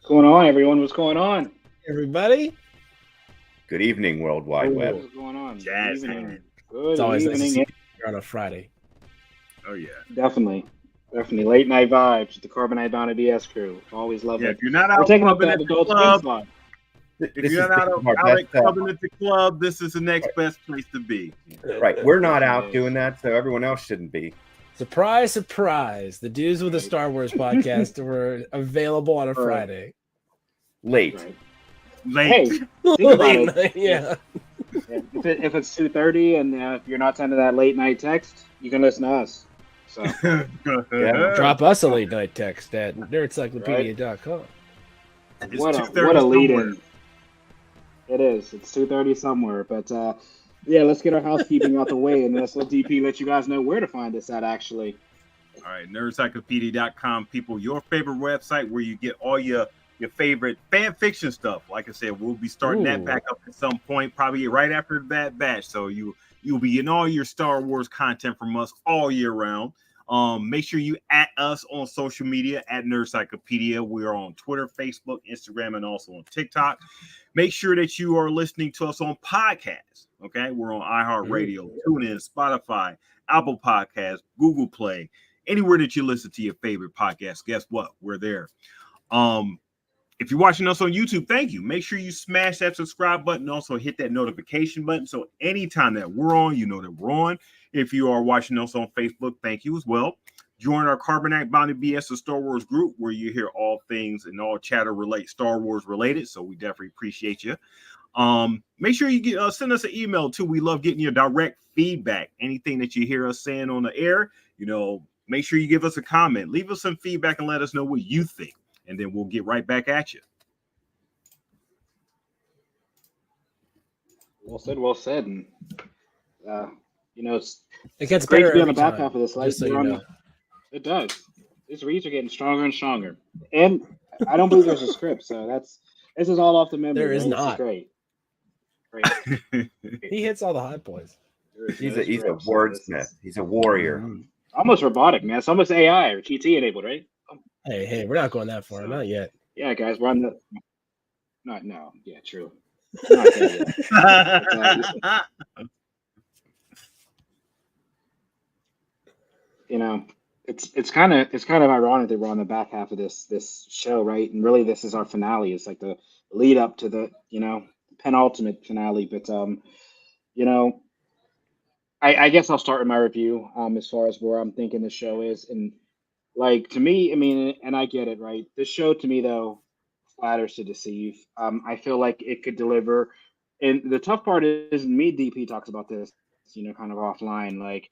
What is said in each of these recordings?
Going on, everyone? What's going on? Everybody, Good evening, World Wide Web. What's going on? Jazz Evening. hand. Good it's always nice to see evening. you here on a Friday. Oh yeah. Definitely. Late night vibes with the Carbonite Bounty BS crew. Always love Yeah. it. If you're not We're out taking up clubbing that at the adult swim club, slot. if This you're is not our out best, at clubbing at the club, this is the next best place to be. right. We're not It out is. doing that, so everyone else shouldn't be. Surprise, surprise! The Dudes with a Star Wars podcast were available on a Right. Friday. Late. Right. Late. Hey, think about Late it. night, yeah. If it's 2:30 and if you're not sending that late night text, you can listen to us. So Yeah. Drop us a late night text at nerdcyclopedia.com. It's what a 2:30 lead somewhere. in. It is. It's 2:30 somewhere, but yeah, let's get our housekeeping out the way and let's let DP let you guys know where to find us at. Actually, All right, nerdcyclopedia.com, people, your favorite website where you get all your favorite fan fiction stuff. Like I said, we'll be starting that Ooh. back up at some point, probably right after that batch. So you'll be getting all your Star Wars content from us all year round. Make sure you at us on social media at Nerdcyclopedia. We are on Twitter, Facebook, Instagram, and also on TikTok. Make sure that you are listening to us on podcasts. Okay, we're on iHeartRadio, TuneIn, Spotify, Apple Podcasts, Google Play, anywhere that you listen to your favorite podcast. Guess what? We're there. If you're watching us on YouTube, thank you. Make sure you smash that subscribe button. Also hit that notification button. So anytime that we're on, you know that we're on. If you are watching us on Facebook, thank you as well. Join our Carbonite Bounty BS of Star Wars group where you hear all things and all chatter relate Star Wars related. So we definitely appreciate you. Make sure you send us an email too. We love getting your direct feedback. Anything that you hear us saying on the air, make sure you give us a comment. Leave us some feedback and let us know what you think. And then we'll get right back at you. well said, well said. And it's It gets great better to be on every the back time. half of this. Just so you know. It does. These reads are getting stronger and stronger, and I don't believe there's a script. So this is all off the memory. There is right? not. This is great. He hits all the high points. He's a wordsmith. He's a warrior. Almost robotic, man. It's almost AI or GT enabled, right? Hey, we're not going that far. Not yet. Yeah, guys, we're on the. Not no. Yeah, true. Not there yet. It's kind of ironic that we're on the back half of this show, right? And really, this is our finale. It's like the lead up to the penultimate finale. But I guess I'll start with my review as far as where I'm thinking the show is, and like to me, I mean, and I get it, right? This show to me though flatters to deceive. I feel like it could deliver, and the tough part is, and me and DP talks about this, kind of offline, like.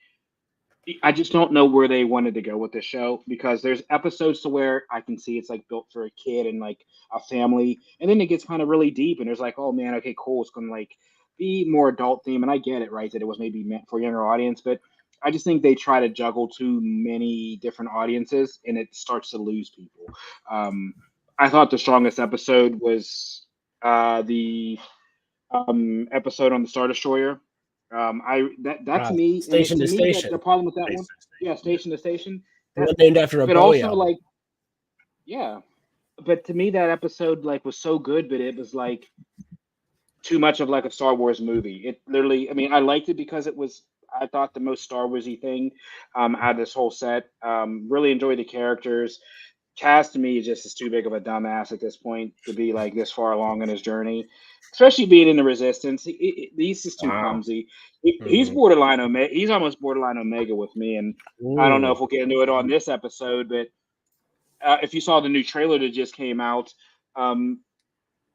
I just don't know where they wanted to go with the show because there's episodes to where I can see it's like built for a kid and like a family, and then it gets kind of really deep, and there's like, oh man, okay, cool, it's gonna like be more adult theme, and I get it, right, that it was maybe meant for a younger audience, but I just think they try to juggle too many different audiences, and it starts to lose people. I thought the strongest episode was the episode on the Star Destroyer. To me, Station to Station. The problem with that one, yeah, Station to Station. One named after a But Bowie also, album. like, yeah, but to me, that episode like was so good, but it was like too much of like a Star Wars movie. It literally, I mean, I liked it because it was, I thought, the most Star Warsy thing out of this whole set. Really enjoyed the characters. Chaz to me just is too big of a dumbass at this point to be like this far along in his journey, especially being in the Resistance. He's just too clumsy. He's borderline Omega. He's almost borderline Omega with me, and I don't know if we'll get into it on this episode, but if you saw the new trailer that just came out,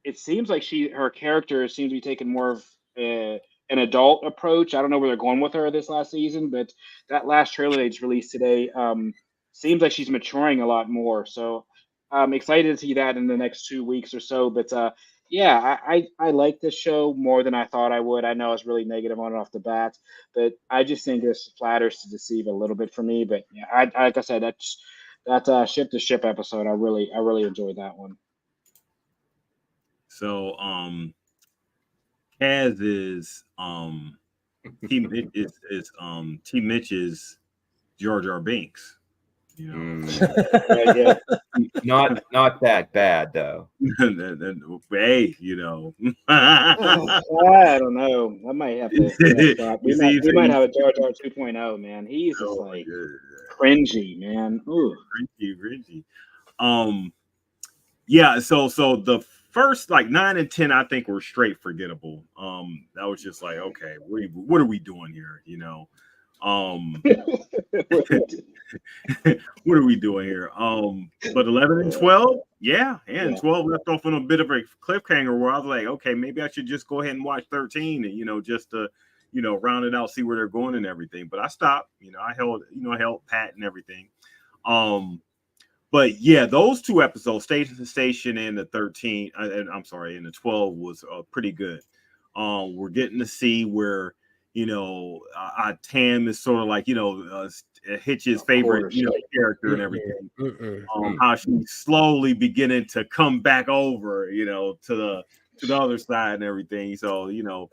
it seems like her character seems to be taking more of an adult approach. I don't know where they're going with her this last season, but that last trailer they just released today seems like she's maturing a lot more. So I'm excited to see that in the next 2 weeks or so. But yeah, I like this show more than I thought I would. I know I was really negative on it off the bat, but I just think this flatters to deceive a little bit for me. But yeah, like I said, that ship to ship episode, I really enjoyed that one. So Kaz is T Mitch's Jar Jar Binks. You know, Mm. Not that bad though. hey, you know, I don't know. I might have to stop. We You see, might have a Jar Jar 2.0, man. He's just oh, like yeah. cringy, man. Ooh. Cringy. Yeah. So the first like 9 and 10, I think were straight forgettable. That was just like, okay, what are we doing here? You know, what are we doing here? But 11 and 12, yeah, and 12 left off on a bit of a cliffhanger where I was like, okay, maybe I should just go ahead and watch 13 and, you know, just to, you know, round it out, see where they're going and everything. But I stopped, you know, I held pat and everything. But yeah, those two episodes, Station to Station and the 13, and I'm sorry, and the 12 was pretty good. We're getting to see where, you know, Tam is sort of like, you know, Hitch's favorite, you know, character and everything. How she's slowly beginning to come back over, you know, to the other side and everything. So, you know,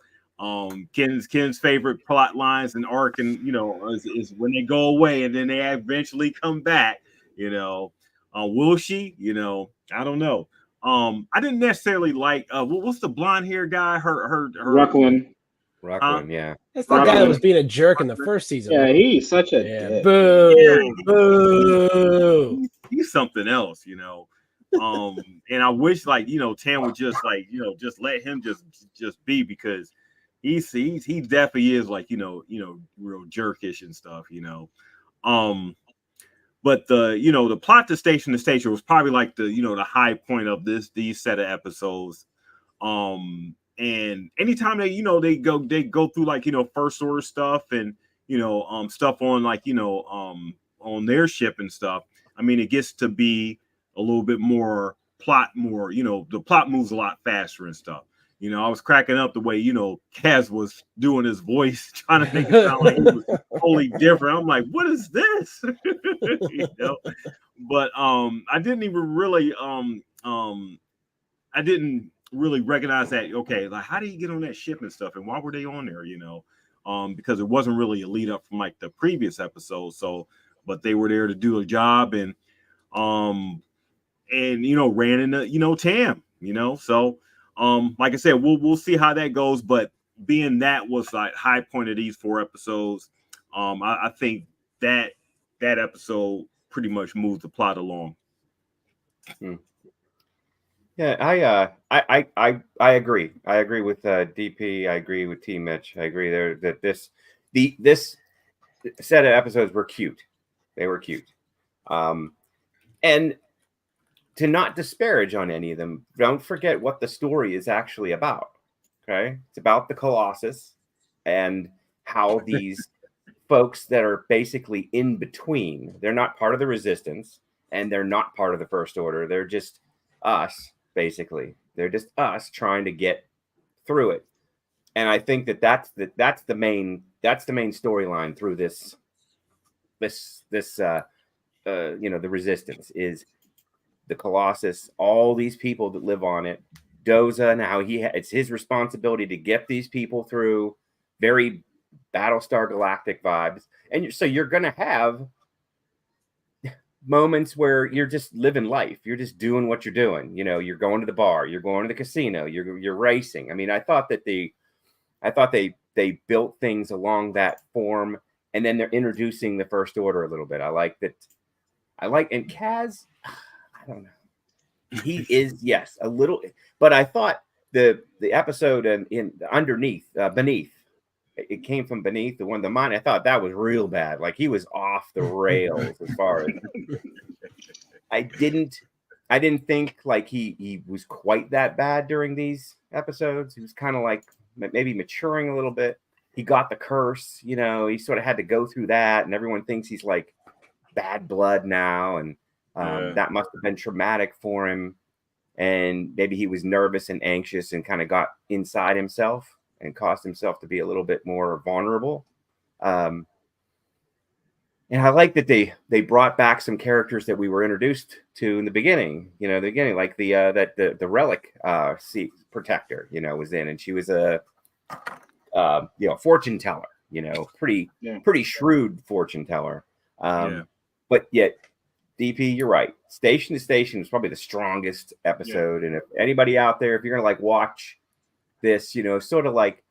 Ken's favorite plot lines and arc, and you know, is when they go away and then they eventually come back. You know, will she? You know, I don't know. I didn't necessarily like what's the blonde hair guy? Her Rucklin. Yeah. That's the guy that was being a jerk in the first season. Yeah, right? he's such a dick. Boo, boo. He's something else, you know. And I wish, like, you know, Tam would just like, you know, just let him just be, because he definitely is like, you know, real jerkish and stuff, you know. But the plot to Station was probably like the, you know, the high point of these set of episodes. And anytime they, you know, they go through like, you know, First Order stuff and, you know, stuff on like, you know, on their ship and stuff. I mean, it gets to be a little bit more, you know, the plot moves a lot faster and stuff. You know, I was cracking up the way, you know, Kaz was doing his voice, trying to make it sound like he was totally different. I'm like, what is this? You know, but I didn't even really I didn't really recognize that. Okay, like how did he get on that ship and stuff, and why were they on there? You know, because it wasn't really a lead up from like the previous episode. So, but they were there to do a job, and you know, ran into, you know, Tam. You know, so like I said, we'll see how that goes. But being that was like high point of these 4 episodes, I think that episode pretty much moved the plot along. Yeah, I agree. I agree with DP. I agree with T Mitch. I agree there that this set of episodes were cute. They were cute. And to not disparage on any of them, don't forget what the story is actually about. Okay, it's about the Colossus and how these folks that are basically in between. They're not part of the Resistance and they're not part of the First Order. They're just us. Basically, they're just us trying to get through it, and I think that's the main storyline through this you know, the Resistance is the Colossus, all these people that live on it, Doza, and how it's his responsibility to get these people through. Very Battlestar Galactic vibes, and so you're gonna have moments where you're just living life. You're just doing what you're doing. You know, you're going to the bar, you're going to the casino, you're racing. I mean, I thought they built things along that form, and then they're introducing the First Order a little bit. And Kaz, I don't know. He is, yes, a little, but I thought the episode in Underneath, Beneath, it came from beneath the mine. I thought that was real bad. Like he was off the rails as far as I didn't think like he was quite that bad during these episodes. He was kind of like maybe maturing a little bit. He got the curse, you know, he sort of had to go through that, and everyone thinks he's like bad blood now, and that must have been traumatic for him. And maybe he was nervous and anxious and kind of got inside himself and caused himself to be a little bit more vulnerable. And I like that they brought back some characters that we were introduced to in the beginning. You know, like the relic protector, you know, was in, and she was a you know, fortune teller. You know, pretty shrewd fortune teller. But yet DP, you're right. Station to Station is probably the strongest episode. And if anybody out there, if you're gonna like watch this, you know, sort of like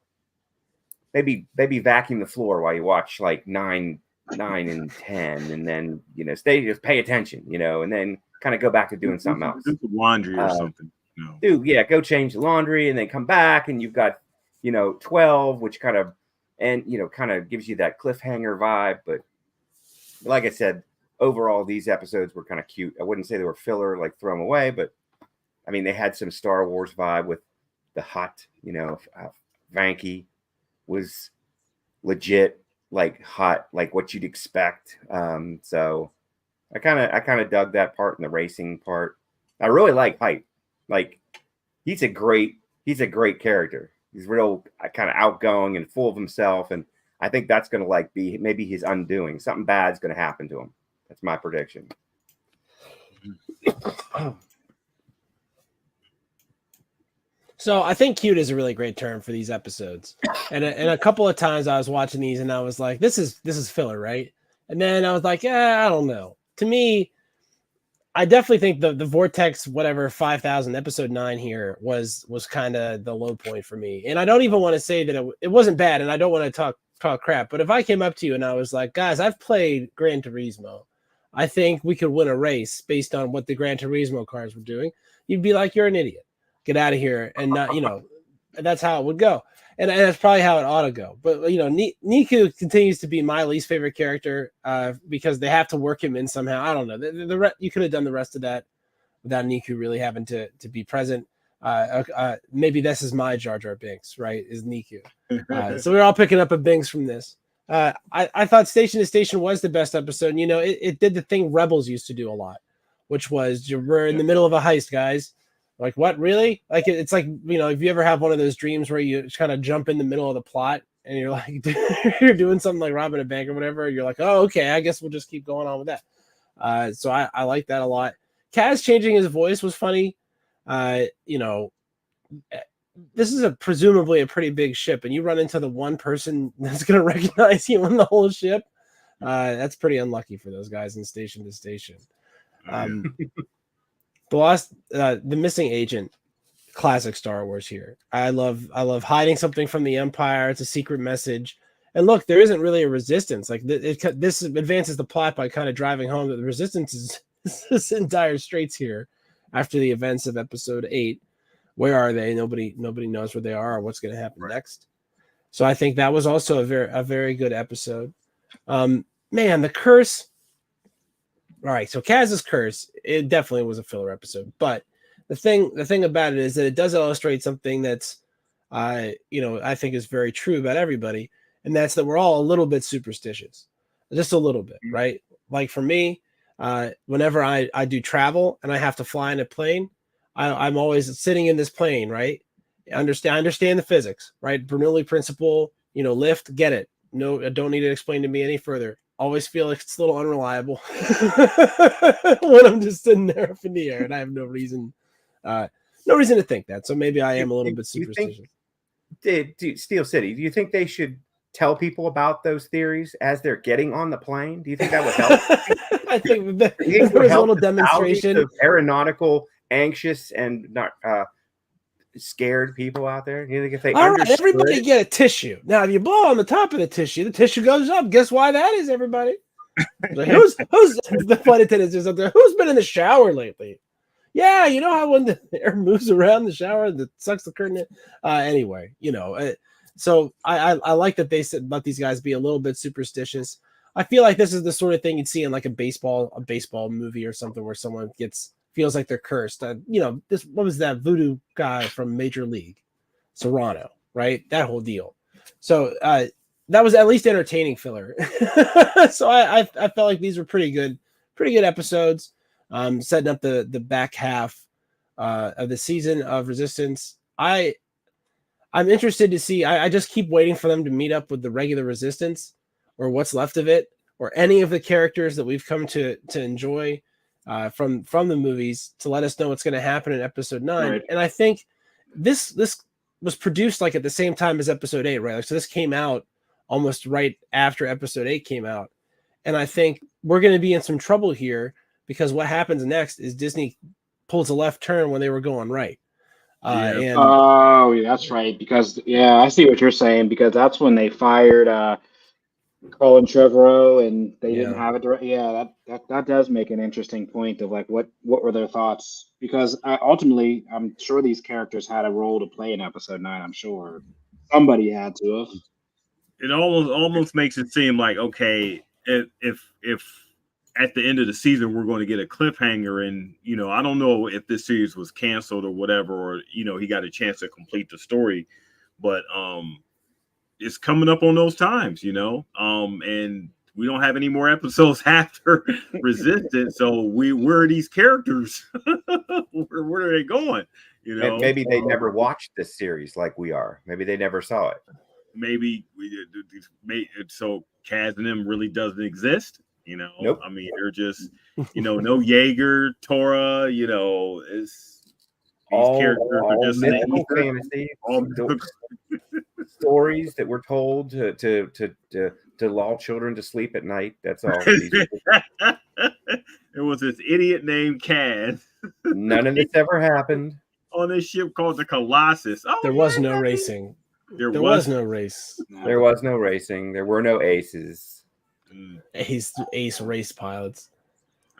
maybe vacuum the floor while you watch like 9 and 10, and then, you know, just pay attention, you know, and then kind of go back to doing something else. Do some laundry or something. No. Go change the laundry and then come back, and you've got, you know, 12, which kind of, and, you know, kind of gives you that cliffhanger vibe. But like I said, overall, these episodes were kind of cute. I wouldn't say they were filler, like throw them away, but I mean, they had some Star Wars vibe with the hut, you know, Vanky was legit, like hot, like what you'd expect. So I kind of dug that part and the racing part. I really like Hype. Like he's a great character. He's real kind of outgoing and full of himself, and I think that's going to like be maybe his undoing. Something bad's going to happen to him. That's my prediction. So I think cute is a really great term for these episodes. And a couple of times I was watching these and I was like, this is filler, right? And then I was like, I don't know. To me, I definitely think the Vortex, whatever, 5,000 episode 9 here was kind of the low point for me. And I don't even want to say that it wasn't bad, and I don't want to talk crap. But if I came up to you and I was like, guys, I've played Gran Turismo, I think we could win a race based on what the Gran Turismo cars were doing, you'd be like, you're an idiot. Get out of here. And not, you know, that's how it would go. And that's probably how it ought to go. But, you know, Niku continues to be my least favorite character because they have to work him in somehow. I don't know. You could have done the rest of that without Niku really having to be present. Maybe this is my Jar Jar Binks, right, is Niku. So we're all picking up a Binks from this. I thought Station to Station was the best episode. And, you know, it did the thing Rebels used to do a lot, which was we're in the middle of a heist, guys. Like, what, really? Like, it's like, you know, if you ever have one of those dreams where you just kind of jump in the middle of the plot and you're like, you're doing something like robbing a bank or whatever, you're like, oh, okay, I guess we'll just keep going on with that. So I like that a lot. Kaz changing his voice was funny. You know, this is presumably a pretty big ship, and you run into the one person that's going to recognize you on the whole ship. That's pretty unlucky for those guys in Station to Station. The missing agent, classic Star Wars here. I love hiding something from the Empire. It's a secret message. And look, there isn't really a resistance. Like this advances the plot by kind of driving home that the resistance is this entire straits here after the events of episode 8. Where are they? Nobody knows where they are or what's going to happen next. So I think that was also a very good episode. Man, the curse. All right, so Kaz's curse, it definitely was a filler episode. But the thing about it is that it does illustrate something that's, you know, I think is very true about everybody, and that's that we're all a little bit superstitious, just a little bit, right? Like for me, whenever I do travel and I have to fly in a plane, I'm always sitting in this plane, right? I understand the physics, right? Bernoulli principle, you know, lift, get it. No, I don't need it explained to me any further. Always feel like it's a little unreliable when I'm just sitting there up in the air and I have no reason to think that. So maybe I am a little bit superstitious. Steel City, do you think they should tell people about those theories as they're getting on the plane? Do you think that would help? I think there was a little demonstration of aeronautical, anxious, and not scared people out there. You think if they understood... everybody get a tissue. Now, if you blow on the top of the tissue goes up. Guess why that is, everybody? Like, who's the flight attendants is up there? Who's been in the shower lately? Yeah, you know how when the air moves around the shower, that sucks the curtain in. Anyway, you know. So I like that they said about these guys be a little bit superstitious. I feel like this is the sort of thing you'd see in like a baseball movie or something where someone feels like they're cursed. You know, what was that voodoo guy from Major League? Serrano, right? That whole deal. So that was at least entertaining filler. So I felt like these were pretty good episodes, setting up the back half of the season of Resistance. I'm interested to see. I just keep waiting for them to meet up with the regular Resistance or what's left of it or any of the characters that we've come to enjoy from the movies to let us know what's going to happen in episode 9. Right. And I think this was produced like at the same time as episode 8, right? Like, so this came out almost right after episode 8 came out. And I think we're going to be in some trouble here because what happens next is Disney pulls a left turn when they were going right. Yeah. And Oh, yeah, that's right. Because yeah, I see what you're saying. Because that's when they fired Colin Trevorrow, and they didn't yeah, have it. Yeah, that does make an interesting point of like what were their thoughts? Because ultimately, I'm sure these characters had a role to play in episode 9. I'm sure somebody had to have. It almost makes it seem like, okay, if at the end of the season we're going to get a cliffhanger, and I don't know if this series was canceled or whatever, or he got a chance to complete the story, but it's coming up on those times, and we don't have any more episodes after Resistance, so where are these characters? where are they going? Maybe they never watched this series like we are. Maybe they never saw it. Maybe so Kaz and them really doesn't exist. Nope. I mean, they're just no Jaeger, Torah. It's these characters are just mythical fantasy. Stories that were told to lull children to sleep at night. That's all. There was this idiot named Kaz. None of this ever happened On this ship called the Colossus. Oh, there was no racing. There was no race. There was no racing. There were no aces. Ace race pilots.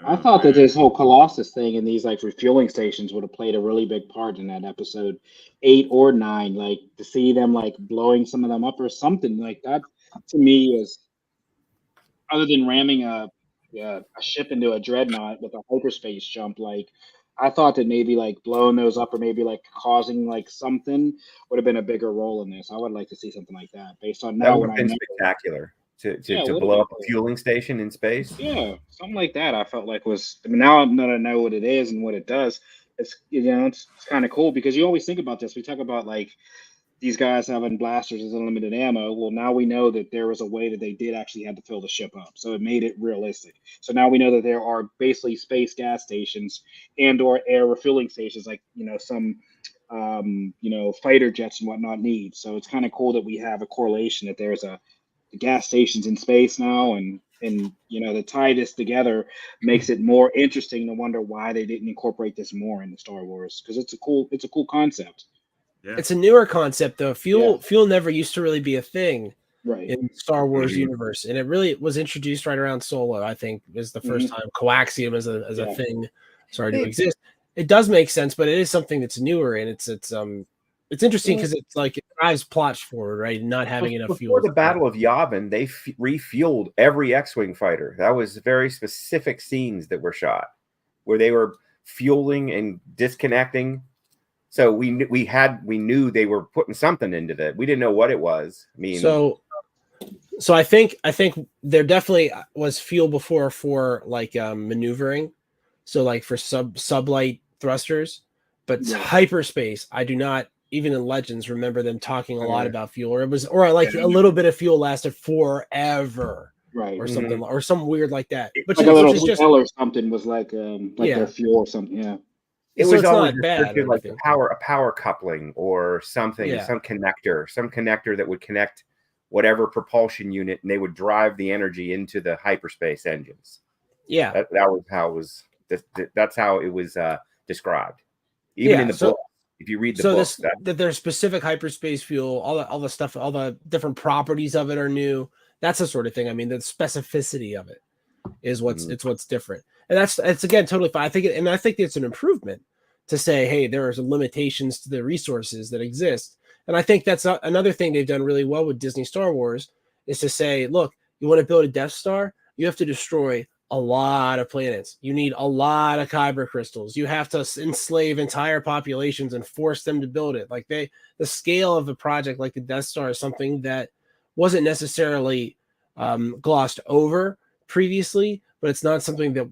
I thought that this whole Colossus thing and these like refueling stations would have played a really big part in that episode 8 or 9. Like to see them like blowing some of them up or something like that. To me, is other than ramming a ship into a dreadnought with a hyperspace jump. Like I thought that maybe like blowing those up or maybe like causing like something would have been a bigger role in this. I would like to see something like that based on now. That would have been spectacular. To blow up a fueling station in space. Yeah, something like that. I felt like was. I mean, now that I know what it is and what it does, it's it's kind of cool because you always think about this. We talk about like these guys having blasters as unlimited ammo. Well, now we know that there was a way that they did actually have to fill the ship up, so it made it realistic. So now we know that there are basically space gas stations and/or air refueling stations, like some fighter jets and whatnot need. So it's kind of cool that we have a correlation that there's the gas stations in space now, and to tie this together makes it more interesting to wonder why they didn't incorporate this more into Star Wars, because it's a cool concept. Yeah. It's a newer concept though. Fuel never used to really be a thing in Star Wars universe, and it really was introduced right around Solo. I think is the first time coaxium as a thing started to exist. It does make sense, but it is something that's newer, and it's interesting because it's like it drives plots forward, right? Not having enough fuel. Before the Battle of Yavin, they refueled every X-wing fighter. That was very specific scenes that were shot where they were fueling and disconnecting. So we knew they were putting something into that. We didn't know what it was. I mean, so I think there definitely was fuel before for like maneuvering, so like for sublight thrusters, but hyperspace, I do not. Even in Legends, remember them talking a lot about fuel, or a little bit of fuel lasted forever, right, or something, or something weird like that. But like a little hotel or something was like their fuel or something. Yeah, it so was it's always not bad. Like a power coupling or something, some connector that would connect whatever propulsion unit, and they would drive the energy into the hyperspace engines. Yeah, that was how it was. That's how it was described, even in the book. If you read the book, that there's specific hyperspace fuel, all the stuff, all the different properties of it are new. That's the sort of thing. I mean, the specificity of it is what's different, and it's again totally fine. I think it's an improvement to say, hey, there are some limitations to the resources that exist, and I think that's another thing they've done really well with Disney Star Wars is to say, look, you want to build a Death Star, you have to destroy a lot of planets. You need a lot of kyber crystals. You have to enslave entire populations and force them to build it. Like the scale of a project like the Death Star is something that wasn't necessarily glossed over previously, but it's not something that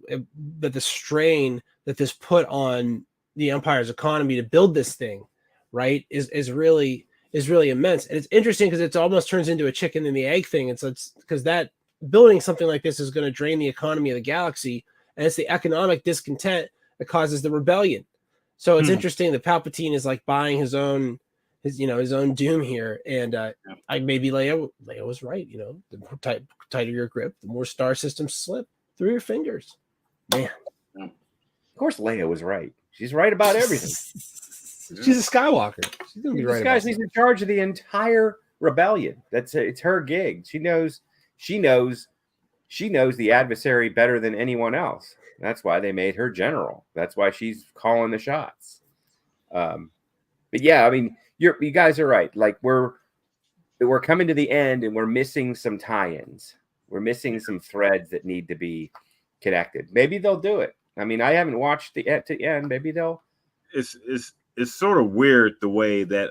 the strain that this put on the Empire's economy to build this thing, right, is really immense. And it's interesting because it almost turns into a chicken and the egg thing. It's because that building something like this is going to drain the economy of the galaxy, and it's the economic discontent that causes the rebellion. So it's interesting that Palpatine is like buying his own doom here, and I maybe Leia was right. The tighter your grip, the more star systems slip through your fingers. Man, course Leia was right. She's right about everything. She's a Skywalker. She's gonna be This right guy, about she's that. in charge of the entire rebellion. It's her gig. She knows the adversary better than anyone else. That's why they made her general. That's why she's calling the shots. But yeah, I mean, you guys are right. Like we're coming to the end, and we're missing some tie-ins. We're missing some threads that need to be connected. Maybe they'll do it. I mean, I haven't watched it yet to the end. Maybe they'll. It's sort of weird the way that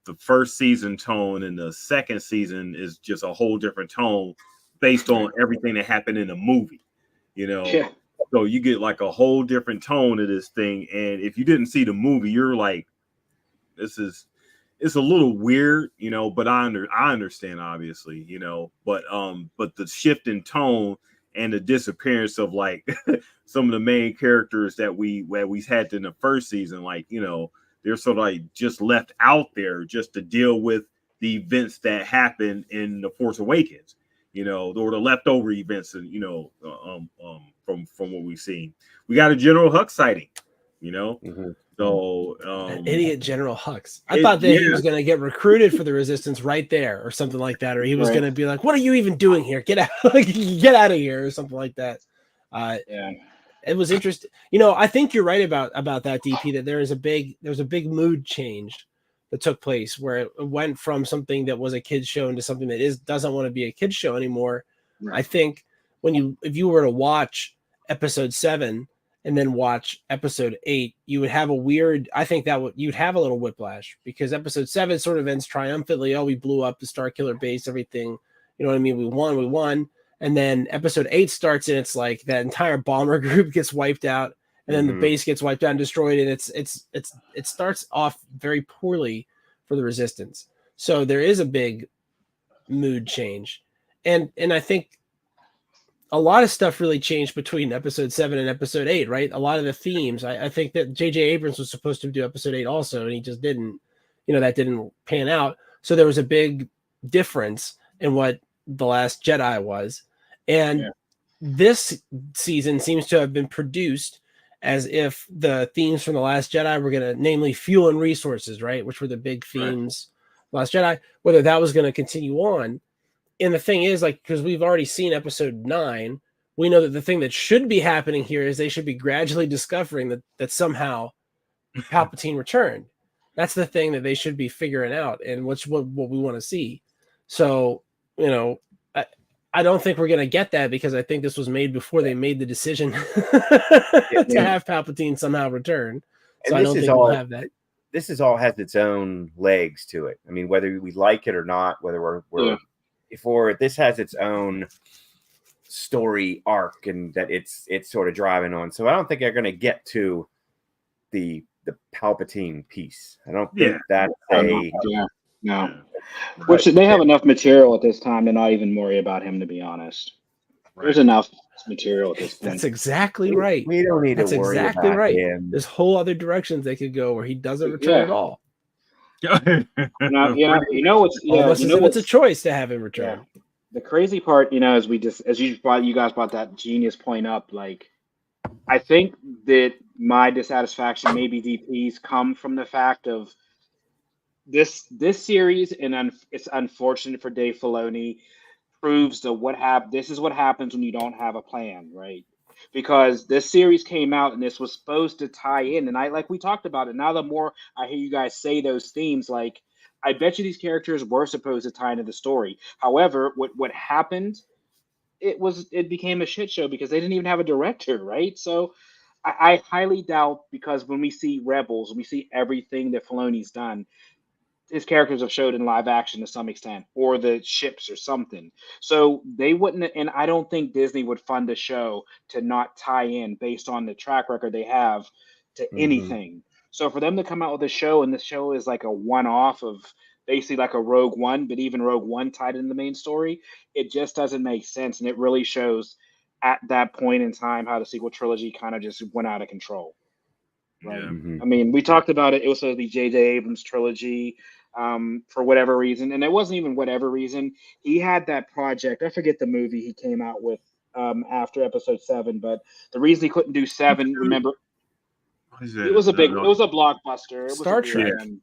the first season tone and the second season is just a whole different tone based on everything that happened in the movie. You know, Yeah. so you get like a whole different tone of this thing, and if you didn't see the movie, you're like, it's a little weird, you know. But I understand, obviously, you know. But the shift in tone and the disappearance of like some of the main characters that we had in the first season, like, you know, they're sort of like just left out there just to deal with the events that happened in The Force Awakens, you know, or the leftover events, and you know, from what we've seen. We got a General Hux sighting, you know. Mhm. So An idiot General Hux. I thought that he was going to get recruited for the Resistance right there, or something like that, or he was Right. going to be like, "What are you even doing here? Get out! Get out of here!" or something like that. Yeah. It was interesting. You know, I think you're right about that, DP. That there was a big mood change that took place where it went from something that was a kids show into something that doesn't want to be a kids show anymore. Right. I think if you were to watch episode 7 and then watch episode 8, you would have you'd have a little whiplash, because episode 7 sort of ends triumphantly. Oh, we blew up the Starkiller base, everything. You know what I mean? We won. And then episode 8 starts, and it's like that entire bomber group gets wiped out, and then the base gets wiped out and destroyed, and it starts off very poorly for the Resistance. So there is a big mood change, and I think a lot of stuff really changed between episode 7 and episode 8, right? A lot of the themes. I think that J.J. Abrams was supposed to do episode 8 also, and he just didn't. You know, that didn't pan out. So there was a big difference in what The Last Jedi was. And this season seems to have been produced as if the themes from The Last Jedi were going to, namely fuel and resources, right? Which were the big themes. Right. Last Jedi, whether that was going to continue on. And the thing is, like, because we've already seen episode 9, we know that the thing that should be happening here is they should be gradually discovering that somehow Palpatine returned. That's the thing that they should be figuring out, and what we want to see. So, you know, I don't think we're going to get that, because I think this was made before they made the decision to have Palpatine somehow return. So I don't think we'll have that. This has its own legs to it. I mean, whether we like it or not, whether this has its own story arc, and that it's sort of driving on. So I don't think they're going to get to the Palpatine piece. I don't think that's no. Which they have enough material at this time to not even worry about him, to be honest. Right. There's enough material at this point. That's exactly right. We don't need to worry about him. There's whole other directions they could go where he doesn't return at all. It's a choice to have him return. Yeah. The crazy part, you know, as you guys brought that genius point up, like, I think that my dissatisfaction, maybe DP's, come from the fact of this series, and it's unfortunate for Dave Filoni, proves that this is what happens when you don't have a plan, right? Because this series came out and this was supposed to tie in, and like we talked about it. Now the more I hear you guys say those themes, like, I bet you these characters were supposed to tie into the story. However, what happened, it became a shit show because they didn't even have a director, right? So I highly doubt, because when we see Rebels, we see everything that Filoni's done, his characters have showed in live action to some extent, or the ships or something. So they wouldn't, and I don't think Disney would fund a show to not tie in based on the track record they have to anything. So for them to come out with a show, and the show is like a one-off of basically like a Rogue One, but even Rogue One tied in the main story, it just doesn't make sense. And it really shows at that point in time how the sequel trilogy kind of just went out of control. Right. Yeah. I mean, we talked about it. It was the J.J. Abrams trilogy. For whatever reason, and it wasn't even whatever reason, he had that project. I forget the movie he came out with after episode 7, but the reason he couldn't do 7, remember, It was a blockbuster. It was Star a big Trek. one.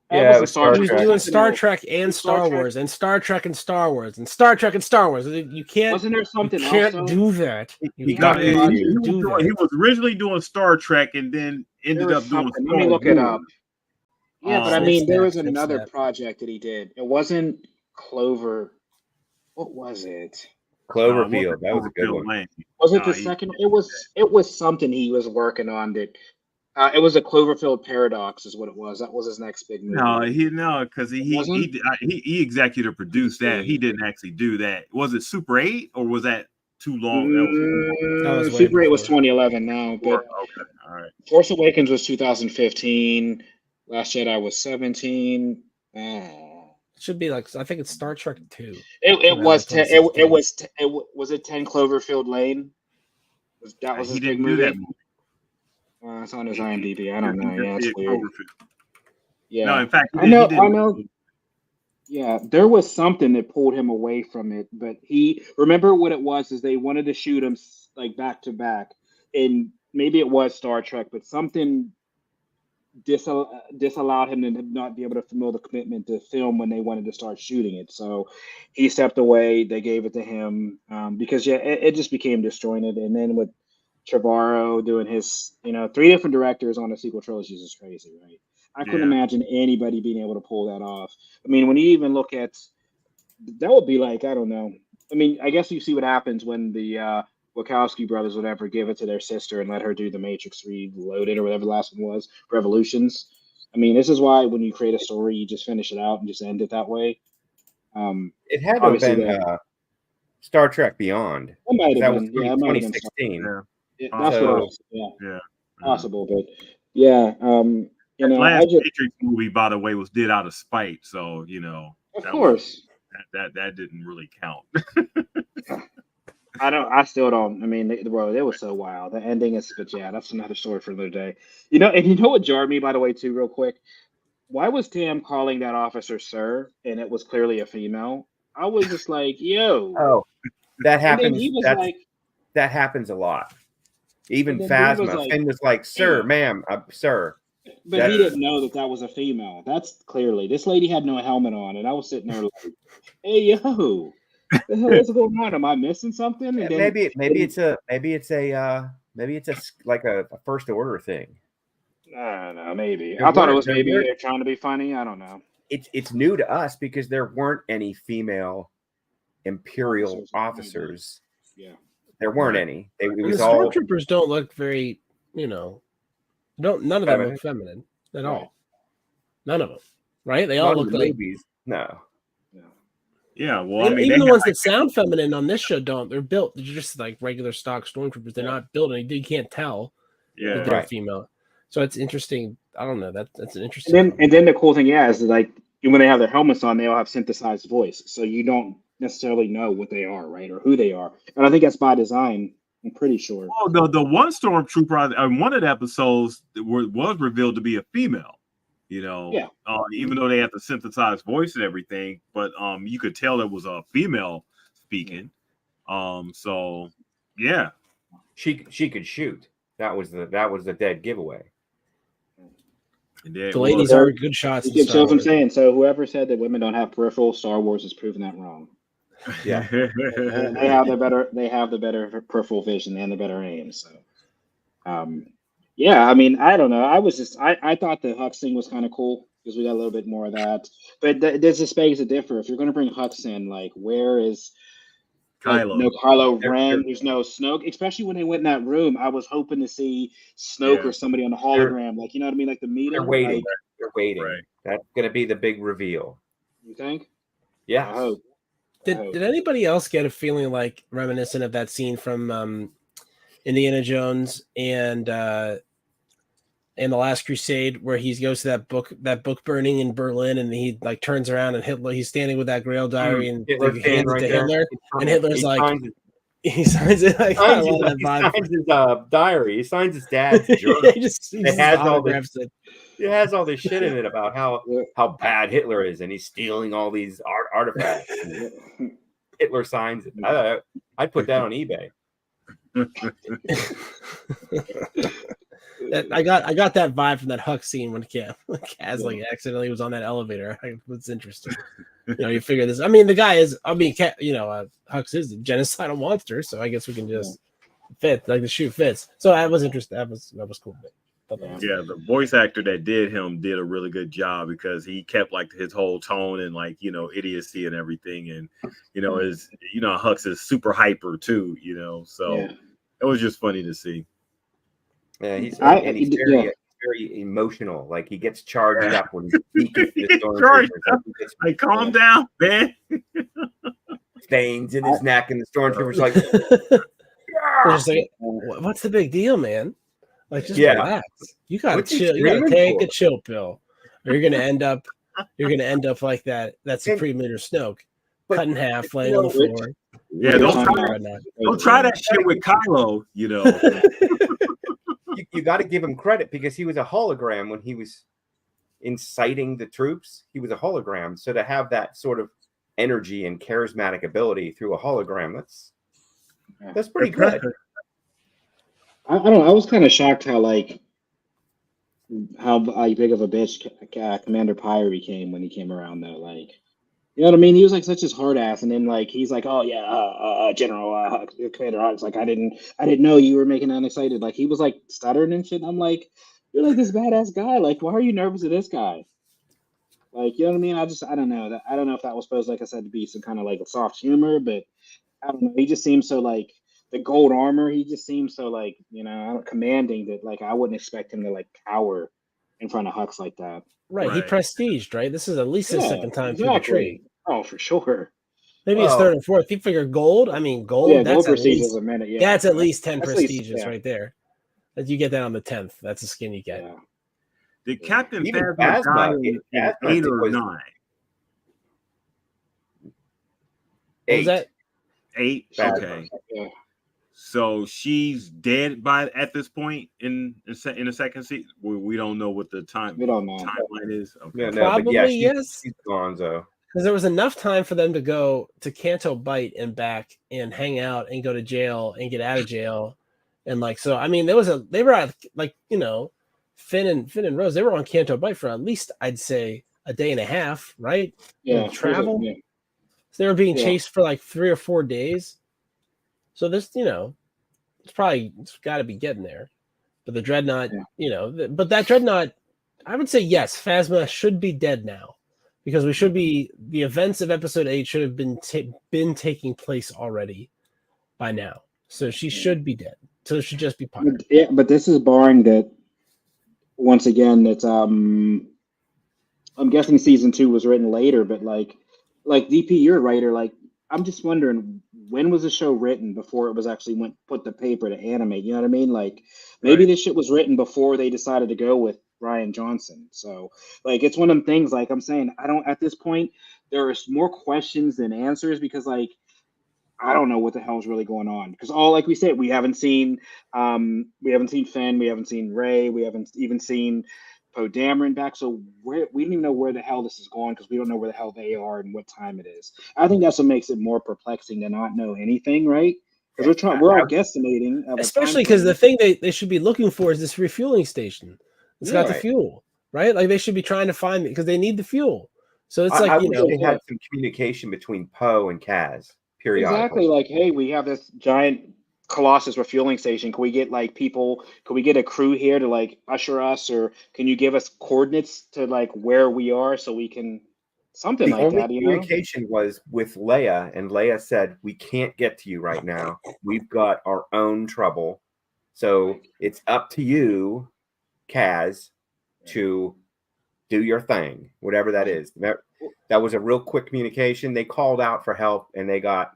Yeah, it wasn't was Star He was Trek. doing Star Something Trek and Was Star Star Trek- Wars and Star Trek and Star Wars and Star Trek and Star Wars. You can't. Wasn't there You something else? can't though? do that. He You got can't into- do that. he was originally doing Star Trek and then There ended was up doing something. Star Let me look it Wars. up. Yeah, but I Snip, mean, there was snap, snip, another snap. project that he did. It wasn't Clover. What was it? Cloverfield. That was a good Cloverfield one. Lane. Was it Nah, the he- second? It was something he was working on. That it was a Cloverfield Paradox, is what it was. That was his next big movie. Because he Wasn't? executive produced that. He didn't actually do that. Was it Super 8 or was that too long? That was way Super 8 was before. 2011 now, Okay, but all right. Force Awakens was 2015. Last Jedi was 17. It should be like I think it's Star Trek 2. It was 10. 2016. It was. Was it 10 Cloverfield Lane? That was He his didn't big do movie. that movie. It's on his IMDb. I don't know. He Yeah, did it's weird. Cloverfield. Yeah, No, in fact, I know. Yeah, there was something that pulled him away from it, but he remember what it was is they wanted to shoot him like back to back, and maybe it was Star Trek, but something disallowed him to not be able to fulfill the commitment to film when they wanted to start shooting it. So he stepped away. They gave it to him because it just became disjointed. And then with Trevorrow doing his 3 different directors on a sequel trilogy is crazy, right? I couldn't imagine anybody being able to pull that off. I mean, when you even look at that, would be like, I don't know. I mean, I guess you see what happens when the Wachowski brothers would ever give it to their sister and let her do the Matrix Reloaded or whatever the last one was, Revolutions. I mean, this is why when you create a story, you just finish it out and just end it that way. It had to have Obviously, been Star Trek Beyond. It might That have was been, yeah, it might have been 2016. that's So- what I was, Yeah. possible, but yeah, That I last just, Matrix movie, by the way, was did out of spite. So of that course. that didn't really count. I still don't. I mean, it was so wild. The ending is, but yeah, that's another story for another day. And you know what jarred me, by the way, too, real quick? Why was Tam calling that officer sir, and it was clearly a female? I was just like, yo. Oh, that And then happens. he was That happens a lot. Even And then Finn was Phasma. like, Finn was like, "Sir, "Hey." ma'am, sir." but he didn't know that was a female. That's clearly this lady had no helmet on, and I was sitting there like, hey, yo, the hell is going on? Am I missing something? And then, Maybe it's like a first order thing. I don't know, maybe. There I thought it weren't- was there maybe weren't- they're trying to be funny. I don't know. It's new to us because there weren't any female Imperial officers. Yeah. There weren't Right. any. It And the was all stormtroopers don't look very, none of them Feminine. look feminine at Right. all. None of them, right? They all not in look the like movies. No. Yeah, well, I mean, even they the ones got- that sound feminine on this show don't. They're built. They're just like regular stock stormtroopers. They're not built. You can't tell yeah, that they're Right. female. So it's interesting. I don't know. That's an interesting. And then the cool thing, is that, like when they have their helmets on, they all have synthesized voice, so you don't necessarily know what they are, right, or who they are. And I think that's by design. I'm pretty sure. Oh, the one stormtrooper in one of the episodes was revealed to be a female. Yeah. Even though they have the synthesized voice and everything, but you could tell it was a female speaking. So yeah, She could shoot. That was the dead giveaway. and then, The ladies well, are good shots. You in can Star show what I'm Wars. saying. So whoever said that women don't have peripheral, Star Wars has proven that wrong. Yeah. They have the better peripheral vision and the better aim. So, yeah. I mean, I don't know. I thought the Hux thing was kind of cool because we got a little bit more of that. But there's a space to differ. If you're going to bring Hux in, like, where is Kylo. no Kylo Ren? There's no Snoke. Especially when they went in that room, I was hoping to see Snoke or somebody on the hologram. Like, you know what I mean? Like the meeting. They're waiting. Like, They're waiting. Right. That's gonna be the big reveal. you think? Yes. I hope. Did anybody else get a feeling like reminiscent of that scene from Indiana Jones and The Last Crusade, where he goes to that book burning in Berlin, and he like turns around and he's standing with that Grail diary and Hitler's like, standing hands it right to there. Hitler, and Hitler's He like signs his- he signs it like I love that he vibe. signs his diary. He signs his dad's journal. he just has all the- autographs it. It has all this shit in it about how bad Hitler is, and he's stealing all these artifacts. Hitler signs it. I'd put that on eBay. I got that vibe from that Huck scene when Kaz like accidentally was on that elevator. It's interesting. You figure this. I mean, the guy is. I mean, Hux is a genocidal monster, so I guess we can just fit like the shoe fits. So that was interesting. That was cool. Yeah, the voice actor that did him did a really good job because he kept like his whole tone and like idiocy and everything, and his Hux is super hyper too, so it was just funny to see. Yeah, he's very emotional. Like he gets charged up when he gets the stormtroopers. Like, calm down, man. Veins in his neck, and the stormtroopers like, just like, what's the big deal, man? Like, just relax. You gotta chill. You gotta take a chill pill, or you're gonna end up like that Supreme Leader Snoke, cut in half, laying on the floor. Yeah, don't try that shit with Kylo. You got to give him credit because he was a hologram when he was inciting the troops. He was a hologram, so to have that sort of energy and charismatic ability through a hologram, that's pretty good. I don't know. I was kind of shocked how big of a bitch Commander Pyre became when he came around, though. Like, you know what I mean? He was like such his hard ass, and then like he's like, "Oh yeah, General Commander Hux." Like, I didn't know you were making that excited. Like, he was like stuttering and shit. And I'm like, you're like this badass guy. Like, why are you nervous of this guy? Like, you know what I mean? I don't know. I don't know if that was supposed, like I said, to be some kind of like a soft humor, but I don't know. He just seems so like. The gold armor, he just seems so like, commanding that like I wouldn't expect him to like cower in front of Hux like that. Right. He prestiged, right? This is at least his second time through the tree. Oh, for sure. Maybe his third and fourth. You figure gold. I mean, gold. Yeah, that's gold prestige is a minute. Yeah, that's at least 10 prestigious right there. That you get that on the 10th. That's the skin you get. Yeah. Did Captain Phasma die in 8 or 9? What was that? 8. Okay. Yeah. So she's dead at this point in the second season. We don't know what the timeline is. Okay. Probably yes. She's Gonzo. Because there was enough time for them to go to Canto Bight and back and hang out and go to jail and get out of jail, and like so. I mean, they were at like Finn and Rose. They were on Canto Bight for at least I'd say a day and a half, right? Yeah, travel. Yeah. So they were being chased for like 3 or 4 days. So this, it's got to be getting there. But the Dreadnought, but that Dreadnought, I would say yes, Phasma should be dead now because the events of Episode 8 should have been taking place already by now. So she should be dead. So it should just be Pyre. Yeah, but this is barring that. Once again, it's I'm guessing season 2 was written later, but like DP, you're a writer. Like, I'm just wondering, when was the show written before it was actually put to paper to animate? You know what I mean? Like, maybe this shit was written before they decided to go with Rian Johnson. So, like, it's one of them things. Like I'm saying, at this point, there is more questions than answers because, like, I don't know what the hell is really going on. Because like we said, we haven't seen Finn, we haven't seen Rey, we haven't even seen Poe Dameron back, so we don't even know where the hell this is going because we don't know where the hell they are and what time it is. I think that's what makes it more perplexing to not know anything, right? Because we're all guesstimating, especially because the thing they should be looking for is this refueling station. It's got the fuel, right? Like they should be trying to find it because they need the fuel. So it's I wish they had some communication between Poe and Kaz periodically. Exactly, like, hey, we have this giant Colossus refueling station. Can we get like people? Can we get a crew here to like usher us, or can you give us coordinates to like where we are so we can something like that? The communication was with Leia, and Leia said, "We can't get to you right now. We've got our own trouble, so it's up to you, Kaz, to do your thing, whatever that is." That was a real quick communication. They called out for help, and they got.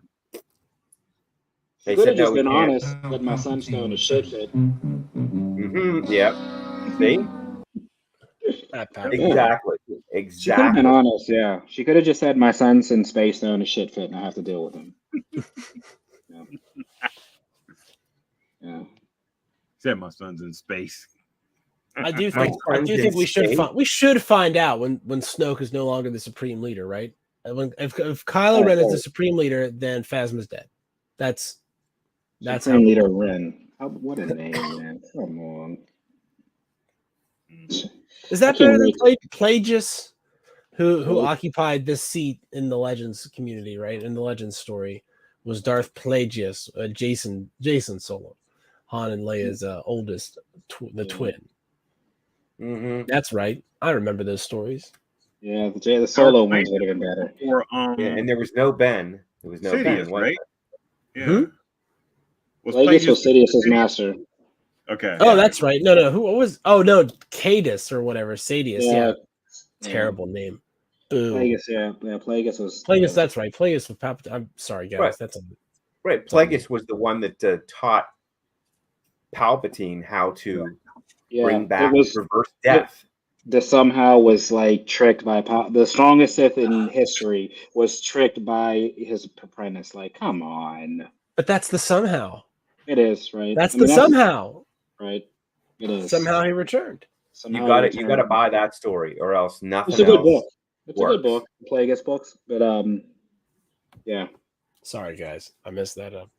They could have just been honest that my Sunstone is shit fit. Yep. See? Exactly. She could have been honest, yeah. She could have just said my son's in Space Stone is shit fit and I have to deal with him. Yeah. Said my son's in space. I do think we should find out when Snoke is no longer the Supreme Leader, right? If Kylo Ren is the Supreme Leader, then Phasma's dead. That's Supreme Leader Ren. What a name, man! Come on. Is that I can't better than wait. Plagueis, who Oh. occupied this seat in the Legends community, right? In the Legends story, was Darth Plagueis, Jason Solo, Han and Leia's oldest, the twin. Mm-hmm. That's right. I remember those stories. Yeah, the solo ones would have been better. Or Yeah, and there was no Ben. There was no Ben, Sidious, was right? there? Yeah. Hmm? Was Plagueis was Sidious's Sidious? master. Okay. Oh, Yeah. that's right. No. What was? Oh no, Cadus or whatever. Sadius. Yeah. Yeah. Terrible name. Boo. Plagueis, yeah. Plagueis was. Plagueis. That's right. Plagueis with Palpatine. I'm sorry, guys. Right. That's a Right. Plagueis was the one that taught Palpatine how to Yeah, bring back it was reverse death. the somehow was like tricked by the strongest Sith in history was tricked by his apprentice. Like, come on, But that's the somehow. it is right. That's I mean, the somehow. right. It is Somehow he returned. Somehow You got he it. You got to returned. buy that story, or else nothing It's a good else. book. It's a works. good book. Plagueis books, but yeah. Sorry, guys. I messed that up.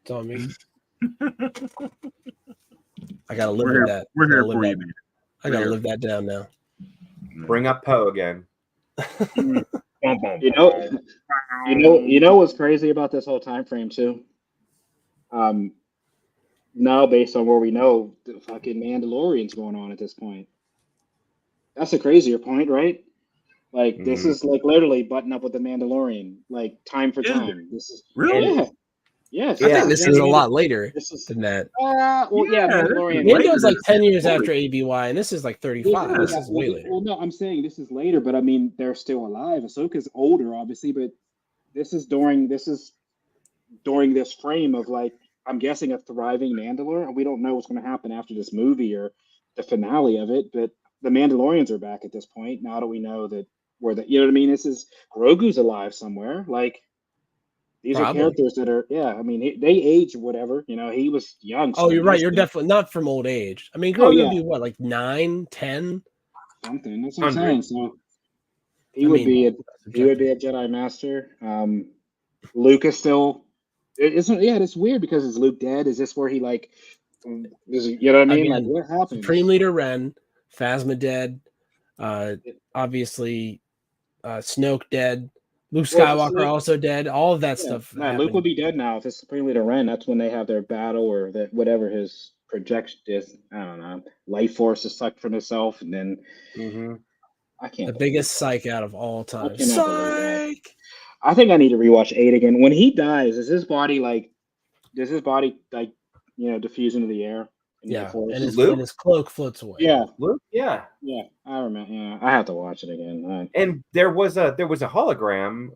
It's on me. I gotta live with that. We're here Gotta live for that- you, man. I gotta live that down now. Bring up Poe again. Bum, bum, You know what's crazy about this whole time frame too. Now based on where we know, the fucking Mandalorian's going on at this point. That's a crazier point, right? Like this Mhm. is like literally button up with the Mandalorian, like time for Is it? time. This is Really? yeah, yes. I think this is a Mandalorian- lot later This is than that. well, yeah, Yeah, this is Mandalorian. later Mando's like than 10 years that. after ABY, and this is like 35. Yeah, This is way later. Well, no, I'm saying this is later, but I mean they're still alive. Ahsoka's older, obviously, but this is during this frame of like I'm guessing a thriving Mandalore, and we don't know what's going to happen after this movie or the finale of it. But the Mandalorians are back at this point. Now that we know that you know what I mean. This is Grogu's alive somewhere. Like these Probably. are characters that are I mean they age whatever. You know he was young. Oh, so you're right. You're he's definitely not from old age. I mean, Oh, Grogu yeah. would be what, like 9, 10? something. That's what I'm 100. saying. So he I would mean, be a Jedi Master. Luke is still. It isn't. Yeah, it's weird because is Luke dead? Is this where he like? You know what I mean? Like Again, what happened? Supreme Leader Ren, Phasma dead, obviously Snoke dead, Luke Well, Skywalker Luke- also dead. All of that stuff. Nah, Luke happened. would be dead now if it's Supreme Leader Ren. That's when they have their battle or that whatever his projection is. I don't know. Life force is sucked from himself, and then Mm-hmm. I can't. the biggest psych out of all time. cannot believe that. Psych. I think I need to rewatch 8 again. When he dies, does his body diffuse into the air? In the Yeah, force? and Luke? his cloak floats away. yeah, Luke, yeah. yeah. I remember. Yeah, I have to watch it again. And there was a hologram.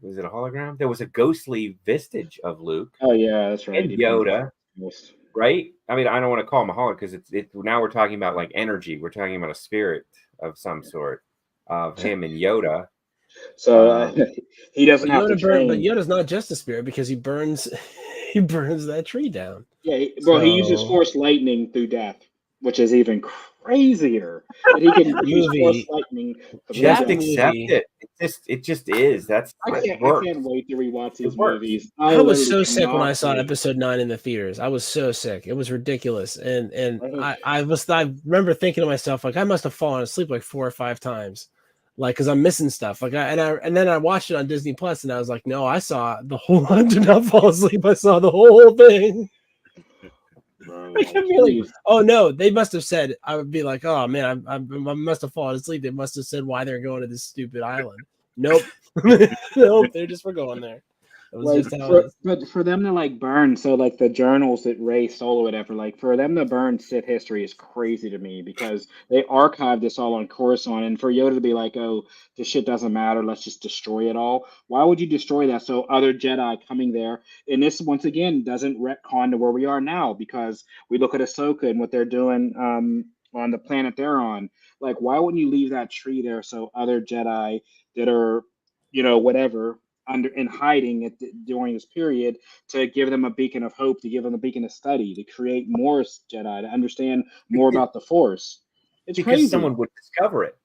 Was it a hologram? There was a ghostly vestige of Luke Oh yeah, that's right. and He Yoda, was- right? I mean, I don't want to call him a hologram because it's now we're talking about like energy. We're talking about a spirit of some sort of him and Yoda. So he doesn't have to Yoda burn, train. but Yoda's not just a spirit because he burns he burns that tree down. Yeah, he uses So- force lightning through death, which is even crazier. That he can use Movie. force lightning. through Just That death. accept movie- it. It just is. That's I it can't works. wait to rewatch these works. movies. I was so literally sick when I cannot saw wait. episode 9 in the theaters. I was so sick. It was ridiculous. And Right. I remember thinking to myself, like, I must have fallen asleep like 4 or 5 times. Like, because I'm missing stuff. Like and then I watched it on Disney Plus and I was like, no, I saw the whole I did not fall asleep. I saw the whole thing. Bro, I kept being like, oh no, they must have said. I would be like, oh man, I must have fallen asleep. They must have said why they're going to this stupid island. Nope, nope, they just were going there. It was like just how it is. but for them to like burn so like the journals that Ray stole or whatever, like for them to burn Sith history is crazy to me because they archived this all on Coruscant, and for Yoda to be like, oh, this shit doesn't matter, let's just destroy it all. Why would you destroy that so other Jedi coming there? And this once again doesn't retcon to where we are now because we look at Ahsoka and what they're doing on the planet they're on. Like, why wouldn't you leave that tree there so other Jedi that are, whatever, in hiding during this period to give them a beacon of hope, to give them a beacon of study, to create more Jedi, to understand more about the Force. It's Because crazy. someone would discover it.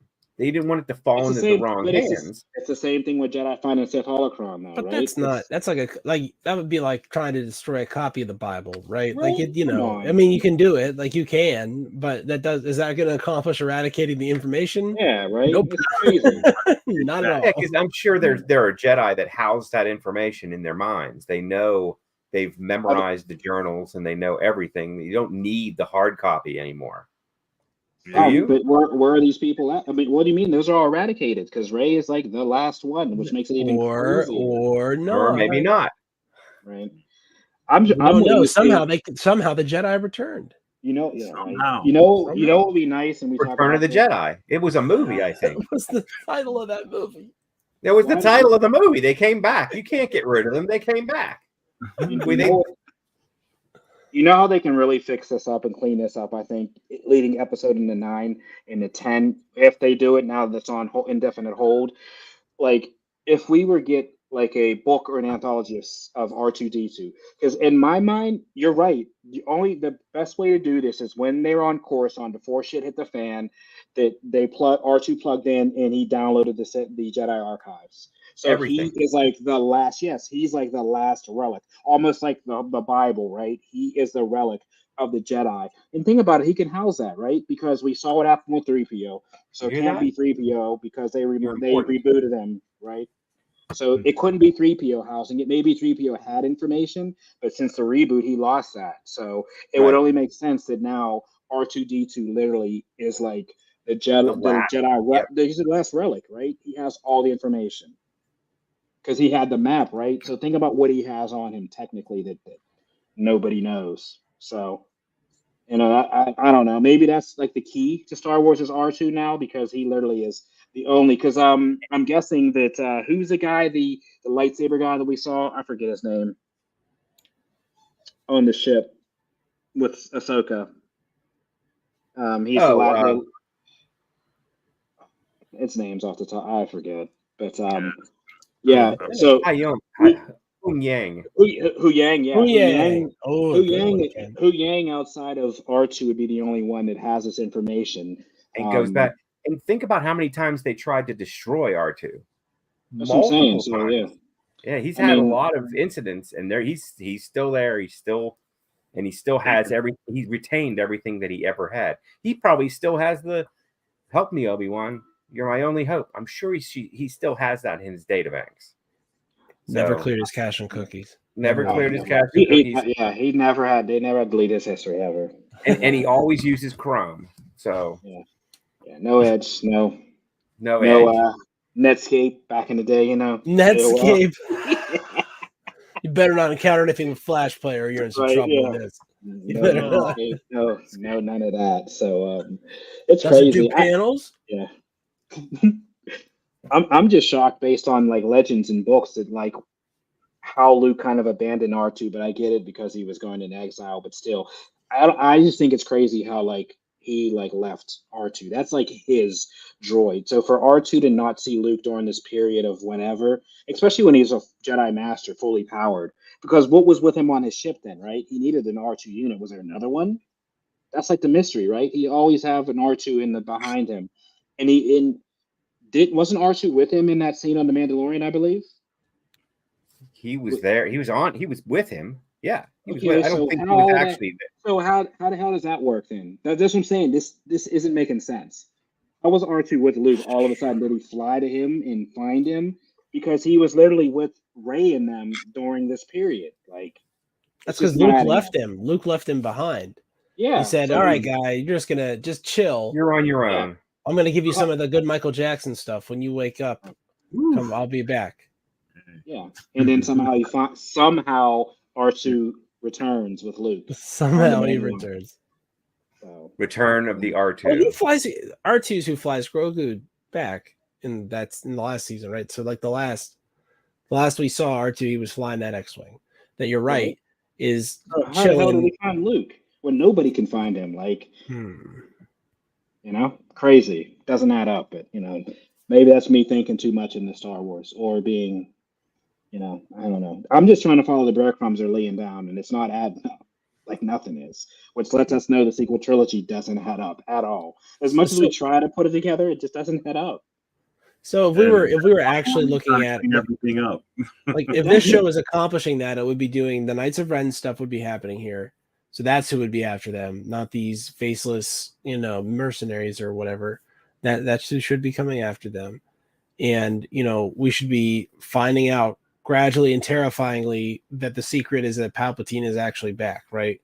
They didn't want it to fall into the wrong hands. It's the same thing with Jedi finding Sith Holocron, though, But right? that's not. That's like that would be like trying to destroy a copy of the Bible, right? Right? Like you Come know, on. I mean, you can do it, like you can, but is that going to accomplish eradicating the information? Yeah, right. Nope. It's crazy. Not at all. Yeah, because I'm sure there are Jedi that house that information in their minds. They know, they've memorized the journals and they know everything. You don't need the hard copy anymore. Do you? But where are these people at? I mean, what do you mean? Those are all eradicated because Rey is like the last one, which makes it even crazier. Or no, Or maybe not. Right. I'm no. willing to Somehow say, somehow the Jedi returned. you know, yeah, Somehow. right. You know what would be nice, and we talk Return of about the Jedi. It was a movie, I think. What was the title of that movie? It was the Right. title of the movie. They came back. You can't get rid of them. They came back. You know how they can really fix this up and clean this up, I think, leading episode into 9 into 10, if they do it now that's on indefinite hold. Like, if we were get like a book or an anthology of R2D2, because in my mind, you're right. The best way to do this is when they're on Coruscant before shit hit the fan, that they R2 plugged in and he downloaded the Jedi archives. So Everything. he is like the last, he's like the last relic, almost like the Bible, right? He is the relic of the Jedi. And think about it, he can house that, right? Because we saw what happened with 3PO. So it can't be 3PO because they rebooted him, right? So it couldn't be 3PO housing it. Maybe 3PO had information, but since the reboot, he lost that. So it would only make sense that now R2D2 literally is like the Jedi. He's the last relic, right? He has all the information. Because he had the map, right? So think about what he has on him technically that nobody knows. So, you know, I don't know. Maybe that's like the key to Star Wars is R2 now because he literally is the only. Because I'm guessing that who's the guy, the lightsaber guy that we saw? I forget his name. On the ship with Ahsoka. He's the last. Its name's off the top. I forget, but yeah. So Hu Yang. Hu Yang, yeah. Hu Yang outside of R2 would be the only one that has this information. It goes back. And think about how many times they tried to destroy R2. That's what I'm saying. So, yeah, he's had a lot of incidents, and he's still there. He still has everything. He's retained everything that he ever had. He probably still has the "Help me, Obi-Wan. You're my only hope." I'm sure he still has that in his databanks. Never cleared his cache and cookies. Never cleared his cache and cookies. He never had. They never had deleted his history ever. And he always uses Chrome. So no Edge, no Edge. Netscape back in the day, you know. Netscape. You better not encounter anything with Flash Player, or you're in some trouble with this. No, none of that. So it's Doesn't crazy. do panels. Yeah. I'm just shocked based on like legends and books that like how Luke kind of abandoned R2, but I get it because he was going into exile. But still, I just think it's crazy how like he like left R2. That's like his droid. So for R2 to not see Luke during this period of whenever, especially when he's a Jedi Master fully powered, because what was with him on his ship then, right? He needed an R2 unit. Was there another one? That's like the mystery, right? He always have an R2 in the behind him, and wasn't R2 with him in that scene on The Mandalorian, I believe? He was there. He was with him. Yeah. He was Okay, I don't think he was actually there. So how the hell does that work then? That's what I'm saying. This isn't making sense. How was R2 with Luke all of a sudden? Did he fly to him and find him? Because he was literally with Rey and them during this period. Like that's because Luke left him. Luke left him behind. Yeah. He said, "All right, guy, you're just gonna chill. You're on your own. I'm gonna give you some of the good Michael Jackson stuff when you wake up. Come, I'll be back." Yeah, and then somehow R2 returns with Luke. Somehow he returns. So. Return of the R2. Well, he flies R2's who flies Grogu back, and that's in the last season, right? So like the last we saw R2, he was flying that X-wing. That you're right is how the hell did we find Luke when nobody can find him? Like, you know, crazy. Doesn't add up, but you know, maybe that's me thinking too much in the Star Wars or being. You know, I don't know. I'm just trying to follow the breadcrumbs they're laying down, and it's not adding up. like nothing is, which lets us know the sequel trilogy doesn't head up at all. As much as we try to put it together, it just doesn't head up. So if we were actually looking at clean everything up, like if this show is accomplishing that, it would be doing the Knights of Ren stuff would be happening here. So that's who would be after them, not these faceless, mercenaries or whatever. That should be coming after them. And, we should be finding out gradually and terrifyingly that the secret is that Palpatine is actually back, right?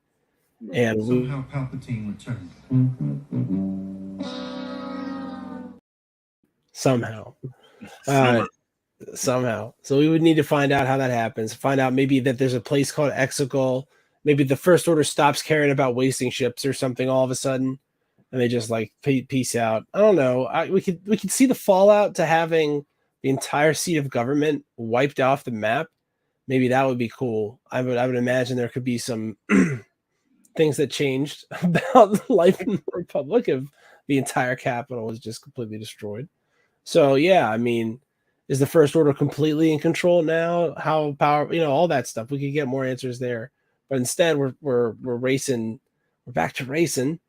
And somehow Palpatine returned. Somehow. So we would need to find out how that happens. Find out maybe that there's a place called Exegol. Maybe the First Order stops caring about wasting ships or something all of a sudden, and they just like peace out. I don't know. We could see the fallout to having the entire seat of government wiped off the map. Maybe that would be cool. I would imagine there could be some things that changed about life in the Republic if the entire capital was just completely destroyed. So yeah, I mean, is the First Order completely in control now? How powerful, all that stuff. We could get more answers there, but instead we're racing. We're back to racing.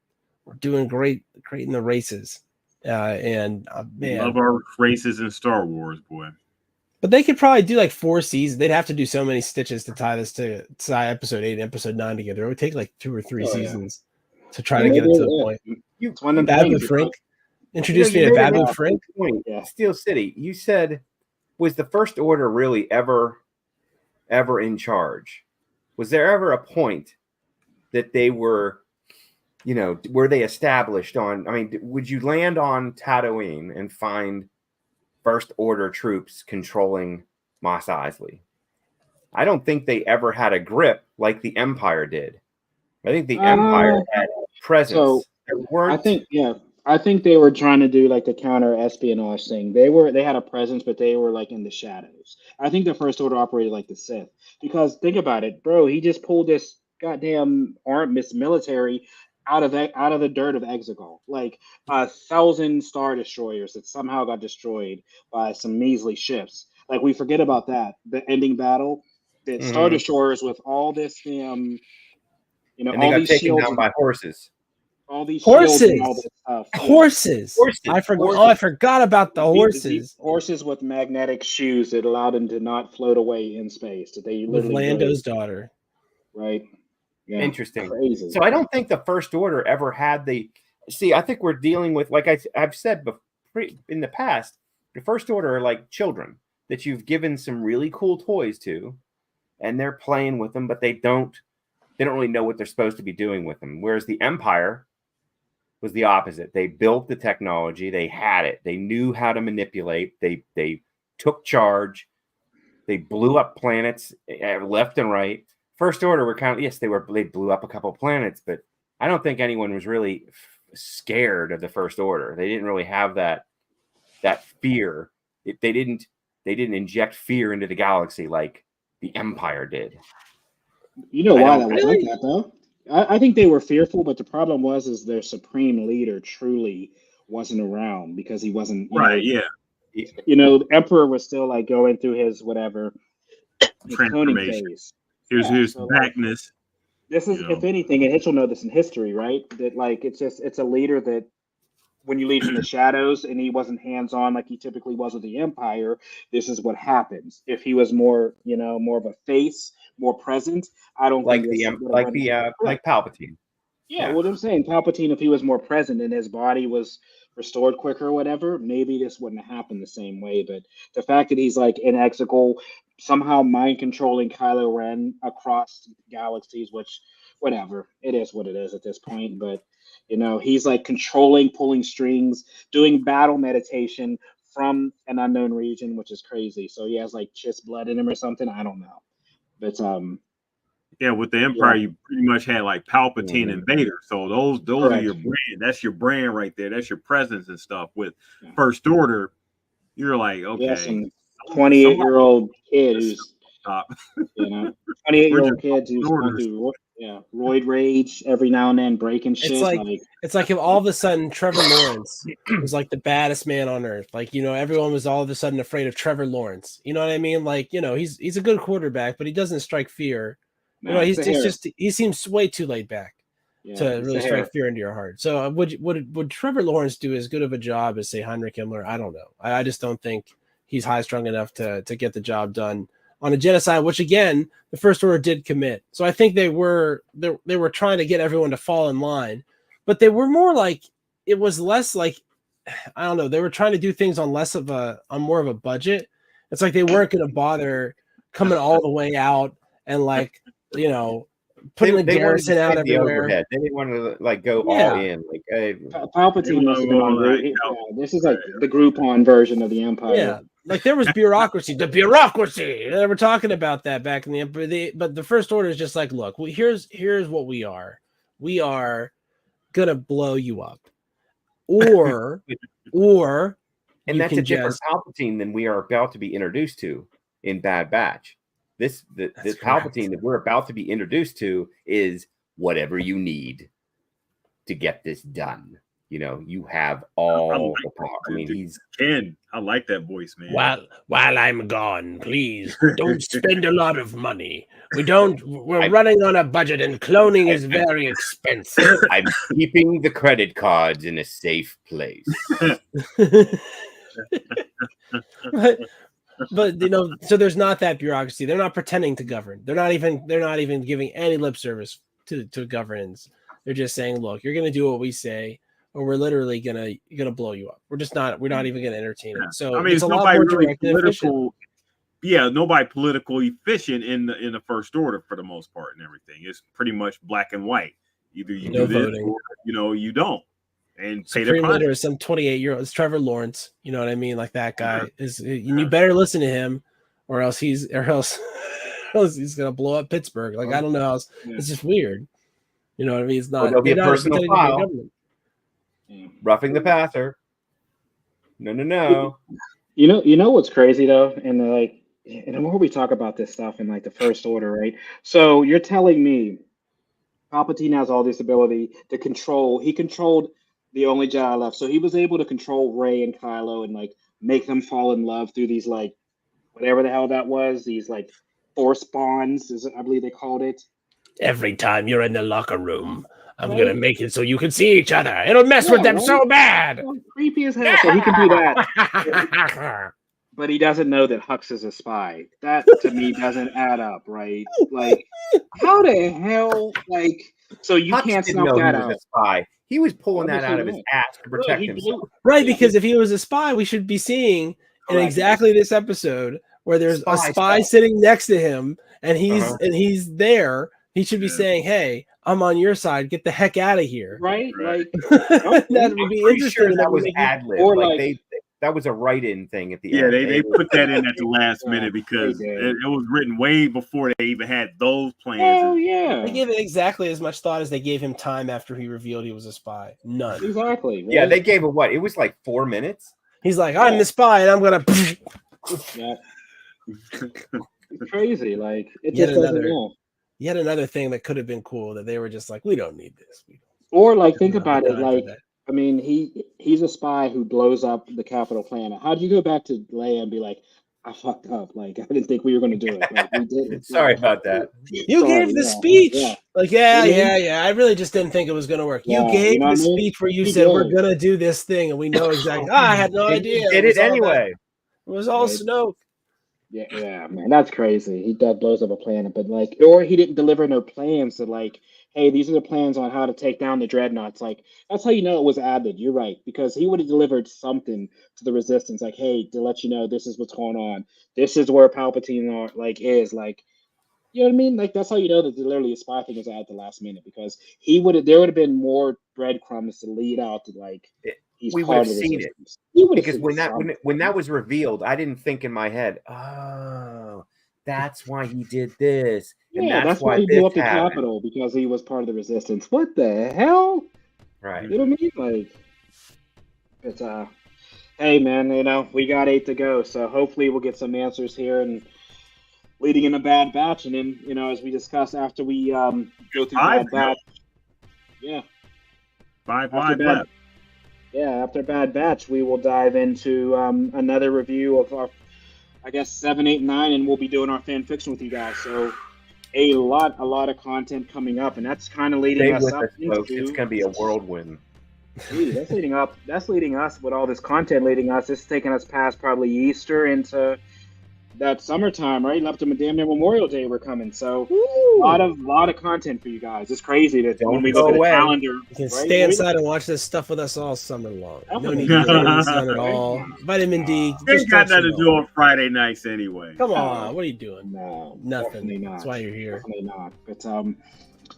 We're doing great in the races, man, love our races in Star Wars, boy. But they could probably do like 4 seasons. They'd have to do so many stitches to tie episode 8 and episode 9 together. It would take like 2 or 3 seasons to try to get it to the point. It's one of them Babu things, Frink. Introduce me to Babu Frink. Yeah. Steel City, you said, was the First Order really ever in charge? Was there ever a point that they were, were they established on? I mean, would you land on Tatooine and find First Order troops controlling Mos Eisley? I don't think they ever had a grip like the Empire did. I think the Empire had presence. So I think they were trying to do like the counter espionage thing. They had a presence, but they were like in the shadows. I think the First Order operated like the Sith. Because think about it, bro. He just pulled this goddamn military out of the dirt of Exegol, like 1,000 Star Destroyers that somehow got destroyed by some measly ships. Like we forget about that. The ending battle, the Star Destroyers with all this and all they got these taken shields down by horses. all these Horses. shields and all this stuff. Horses. I forgot about the horses. Horses with magnetic shoes that allowed them to not float away in space. That they With literally Lando's daughter. right. Yeah, Interesting. crazy. So I don't think the First Order ever had the. See, I think we're dealing with, like I've said in the past, the First Order are like children that you've given some really cool toys to, and they're playing with them, but they don't really know what they're supposed to be doing with them. Whereas the Empire was the opposite. They built the technology, they had it, they knew how to manipulate, they took charge, they blew up planets left and right. First Order were kind of, they blew up a couple of planets, but I don't think anyone was really scared of the First Order. They didn't really have that fear. They didn't inject fear into the galaxy like the Empire did. You know why that was like that, though? I think they were fearful, but the problem is their supreme leader truly wasn't around because he wasn't the Emperor was still like going through his whatever transformation phase. Here's backness. This is, if anything, and Hitch will know this in history, right? That like it's a leader that when you lead from the shadows and he wasn't hands-on like he typically was with the Empire, this is what happens. If he was more, more of a face, more present, I don't like think like Palpatine. Yeah, what I'm saying, Palpatine, if he was more present and his body was restored quicker or whatever, maybe this wouldn't have happened the same way. But the fact that he's like in Exegol, somehow mind controlling Kylo Ren across galaxies, which whatever, it is what it is at this point. But he's like controlling, pulling strings, doing battle meditation from an unknown region, which is crazy. So he has like Chiss blood in him or something. I don't know. But with the Empire, you pretty much had like Palpatine and Vader. So those are your brand. That's your brand right there. That's your presence and stuff. With First Order, you're like, okay, some 28-year-old kid who's 28-year-old kid who's going through roid rage every now and then, breaking shit. It's like if all of a sudden Trevor Lawrence was like the baddest man on earth. Like, everyone was all of a sudden afraid of Trevor Lawrence. You know what I mean? Like, he's a good quarterback, but he doesn't strike fear. You know, it's the hair. he seems way too laid back Yeah, to it's really the strike hair. fear into your heart. So would Trevor Lawrence do as good of a job as say Heinrich Himmler? I don't know. I just don't think he's high strung enough to get the job done on a genocide, which again the First Order did commit. So I think they were trying to get everyone to fall in line, but they were more like it was less like I don't know. They were trying to do things on more of a budget. It's like they weren't going to bother coming all the way out and like putting the they wanted to garrison out save the everywhere. overhead. They didn't want to like go Yeah. all in. Like, hey, Palpatine must have been on. This is like the Groupon version of the Empire. Yeah, like there was bureaucracy. The bureaucracy. They were talking about that back in the Empire. But the First Order is just like, look, here's what we are. We are gonna blow you up, or and you that's can a different just Palpatine than we are about to be introduced to in Bad Batch. This That's Palpatine that we're about to be introduced to is whatever you need to get this done. You know, you have all the power. I mean, he's Ken. I like that voice, man. while I'm gone, please don't spend a lot of money. We're running on a budget, and cloning is very expensive. I'm keeping the credit cards in a safe place. But so there's not that bureaucracy. They're not pretending to govern. They're not even giving any lip service to governance. They're just saying, look, you're gonna do what we say, or we're literally gonna blow you up. We're not even gonna entertain it. So I mean, it's a lot nobody more really direct and efficient. political. Yeah, nobody political efficient in the First Order for the most part and everything. It's pretty much black and white. Either you No do this voting. or you don't. And pay the Supreme price. Leader is some 28-year-old. It's Trevor Lawrence. You know what I mean? Like that guy is. You better listen to him, or else he's gonna blow up Pittsburgh. Like I don't know. It's just weird. You know what I mean? It's not. There'll be a personal file. Roughing the passer. No. You know what's crazy though, and the more we talk about this stuff in like the First Order, right? So you're telling me Palpatine has all this ability to control. He controlled the only Jedi left, so he was able to control Rey and Kylo and like make them fall in love through these like whatever the hell that was. These like force bonds, I believe they called it. Every time you're in the locker room, I'm gonna make it so you can see each other. It'll mess with them so bad. Well, creepy as hell. So he can do that. But he doesn't know that Hux is a spy. That to me doesn't add up, right? Like, how the hell? Like, so you Hux can't didn't snuff know that he was out. a spy. He was pulling that Obviously out of his not. ass to protect himself. Right, because if he was a spy, we should be seeing in Correct. exactly this episode where there's a Spy spy stuff. sitting next to him, and he's there. He should be saying, "Hey, I'm on your side. Get the heck out of here!" Right? Like, That would be Pretty interesting. sure and that was would make ad lib. or Like like- that was a write-in thing at the Yeah, end. they put that in at the last Yeah, minute because they it, did. it was written way before they even had those plans. hell yeah. They gave it exactly as much thought as they gave him time after he revealed he was a spy. None. Exactly. Right? Yeah, they gave it what? It was like 4 minutes. He's like, I'm the spy, and I'm gonna. Yeah. It's crazy. Like, it Yet just doesn't another- know. Yet another thing that could have been cool that they were just like, we don't need this. Or like, think don't have about it. time for Like, that. I mean, he's a spy who blows up the Capitol planet. How do you go back to Leia and be like, I fucked up. Like, I didn't think we were going to do it. Like, we did. Sorry about that. You Sorry, gave the yeah, speech. yeah. Like, Really? yeah. I really just didn't think it was going to work. Yeah, You gave you know the what I mean? speech where you You said, did. we're going to do this thing, and we know exactly. I had no And idea. he did was it all that- anyway. It was all Right. Snoke. Yeah, man, that's crazy. He blows up a planet, but like, or he didn't deliver no plans to like, hey, these are the plans on how to take down the dreadnoughts. Like, that's how you know it was added. You're right, because he would have delivered something to the resistance, like, hey, to let you know this is what's going on. This is where Palpatine is. Like, you know what I mean? Like, that's how you know that literally a spy thing was added at the last minute, because there would have been more breadcrumbs to lead out to like. He's We part would have of the seen it. resistance. You would have Because seen when something. that was revealed, I didn't think in my head, oh, that's why he did this. And Yeah, that's why he this blew up the happened. Capitol, because he was part of the resistance. What the hell? Right. You know what I mean? Like, it's hey man, we got 8 to go, so hopefully we'll get some answers here and leading in a Bad Batch, and then as we discussed after we go through Five Bad Batch. Yeah, Five after live Bad, left. after Bad Batch, we will dive into another review of our, I guess 7, 8, 9, and we'll be doing our fan fiction with you guys. So a lot of content coming up, and that's kind of Stay leading us with up us, folks. into. It's going to be a whirlwind. Gee, that's leading up. That's leading us with all this content leading us. It's taking us past probably Easter into that summertime, right? Up to damn near Memorial Day, we're coming. So a lot of content for you guys. It's crazy that Don't when we go look at the away. calendar, You can right? stay inside and watch this stuff with us all summer long. No Definitely. need to get in the sun at all. Vitamin D. They just got don't nothing you to know. do on Friday nights anyway. Come on, what are you doing? No, Nothing. definitely not. That's why you're here. Definitely not. But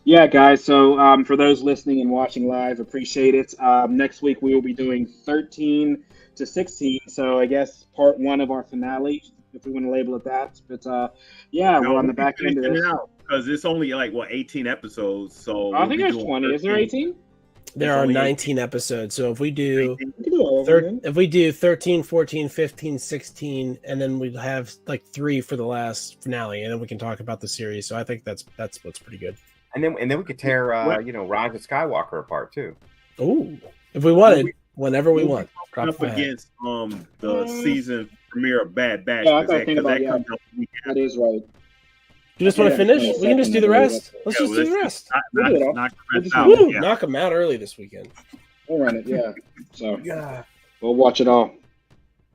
yeah, guys. So for those listening and watching live, appreciate it. Next week we will be doing 13 to 16. So I guess part 1 of our finale, if we want to label it that. But yeah, we're on the back end of this. Because it's only like 18 episodes. So I think there's 20. Is there 18? There It's are only 19 episodes. So if we do 18. We can do all of them, then. if we do 13, 14, 15, 16, and then we'd have like 3 for the last finale, and then we can talk about the series. So I think that's what's pretty good. And then we could tear What? Rise of Skywalker apart too. Ooh, if we wanted, whenever we want. Drop Up my hat. against the season premiere of Bad Batch. Yeah, I because gotta think about comes out the week That is right. You just want Yeah, to finish? yeah, We can just do the second, rest. Let's Yeah, just do the rest. We'll do it all. Knock We'll the just rest do out. it. Woo, Yeah. knock them out early this weekend. We'll run it. Yeah. So Yeah. we'll watch it all.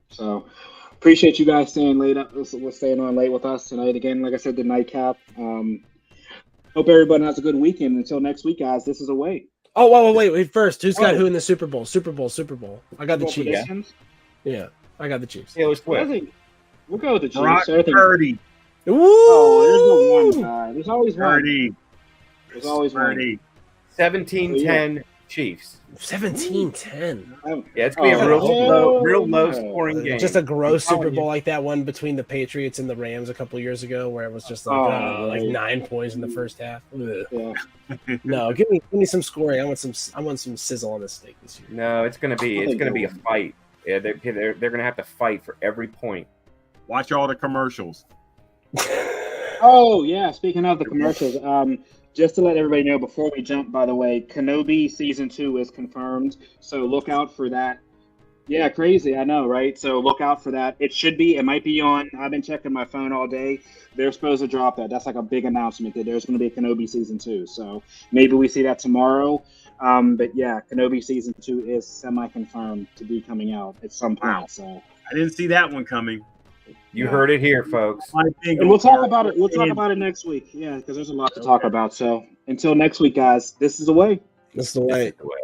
So appreciate you guys staying late. We're staying on late with us tonight. Again, like I said, the nightcap. Hope everybody has a good weekend. Until next week, guys. This is Away. Oh, wait. First, who's got Oh. who in the Super Bowl? Super Bowl. I got the Football Chiefs. predictions? Yeah, I got the Chiefs. Taylor I Swift. think we'll go with the Chiefs. Brock I think- Purdy. Ooh, Oh, there's no one guy. There's always one. Purdy. There's always one. Purdy. 17-10 Chiefs. 17-10. Yeah, it's gonna be a real low scoring game. Just a gross I'm telling Super Bowl like that one between the Patriots and the Rams a couple years ago, where it was just like, Oh. like 9 points in the first half. Ugh. Yeah. No, give me some scoring. I want some sizzle on the steak this year. No, it's gonna be a fight. Yeah, they're gonna have to fight for every point. Watch all the commercials. Oh yeah. Speaking of the commercials, just to let everybody know before we jump, by the way, Kenobi season 2 is confirmed. So look out for that. Yeah, crazy. I know, right? So look out for that. It might be on. I've been checking my phone all day. They're supposed to drop that. That's like a big announcement that there's going to be a Kenobi season 2. So maybe we see that tomorrow. But yeah, Kenobi season 2 is semi-confirmed to be coming out at some point. Wow. So I didn't see that one coming. You heard it here, folks. and we'll talk about it. We'll talk about it next week. Yeah, because there's a lot to talk about. So until next week, guys, this is Away. That's the way. This is the way.